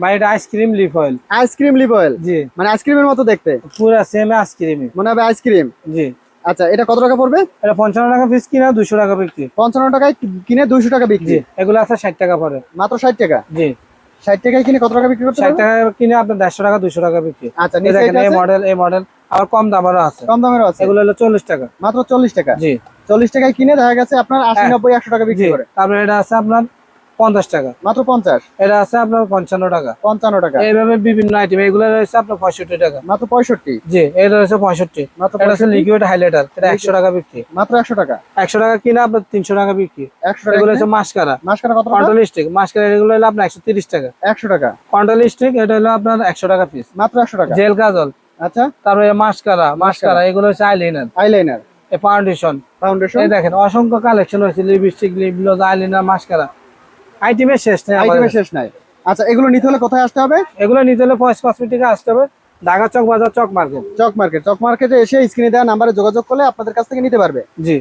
ভাই এটা ice cream leaf oil. Ice cream lip oil, জি, মানে আইসক্রিমের মতো দেখতে, পুরা সেম আইসক্রিমই মনে হবে আইসক্রিম। জি। আচ্ছা, এটা কত টাকা পড়বে? এটা 55 টাকা পিস কিনা 200 টাকা বিক্রি। 55 টাকায় কিনে 200 টাকা বিক্রি। জি, এগুলো আছে 60 টাকা পরে। মাত্র 60 টাকা। জি, 60 টাকায় কিনে কত টাকা বিক্রি করতে 60 পারবে? টাকা কিনে আপনার 150 টাকা 200 টাকা বিক্রি। আচ্ছা, এই নিচে দেখেন এটা এই আছে? মডেল, এই মডেল আবার কম দামেরও আছে। কম দামেরও আছে? এগুলো হলো 40 টাকা। মাত্র 40 টাকা। জি, 40 টাকায় কিনে দেখা গেছে আপনার 80 হ্যাঁ, 90 100 টাকা বিক্রি জি। করে। তারপরে এটা আছে আপনার 50 টাকা। মাত্র 50। এটা আছে আপনার 55 টাকা। 55 টাকা। এইভাবে বিভিন্ন আইটেম, এগুলো রয়েছে আপনার 65 টাকা। মাত্র 65। জি, এটা রয়েছে 65। মাত্র এটা হচ্ছে 65। লিকুইড হাইলাইটার, এটা 100 টাকা বিক্রি। মাত্র 100 টাকা। 100 টাকা কিনা আপনার 300 টাকা বিক্রি। 100 টাকা এগুলো কিনে হচ্ছে মাস্কারা, মাসকারা কত টাকা? Control stick. মাস্কারা এগুলো হলো আপনার 130 টাকা। 100 টাকা। কন্ট্রোল স্টিক এটা হলো আপনার 100 টাকা পিস। মাত্র 100 টাকা। জেল কাজল, আচ্ছা, তারপরে মাস্কারা, মাস্কারা এগুলো হচ্ছে আইলাইনার, আইলাইনার, এই ফাউন্ডেশন। ফাউন্ডেশন, এই দেখেন অসংখ্য কালেকশন হয়েছে, lipstick, lip gloss, eyeliner, mascara, আইটেমের শেষ নেই আমাদের আইটেমের কাছে। শেষ নাই। আচ্ছা, এগুলো নিতে হলে কোথায় আসতে হবে? এগুলো নিতে হলে ফয়েজ কসমেটিকে আসতে হবে, ঢাকা চক বাজার, চক মার্কেট। চক মার্কেট। চক মার্কেটে এসে স্ক্রিনে দেওয়া নাম্বারে যোগাযোগ করলে আপনাদের কাছ থেকে নিতে পারবে। জি।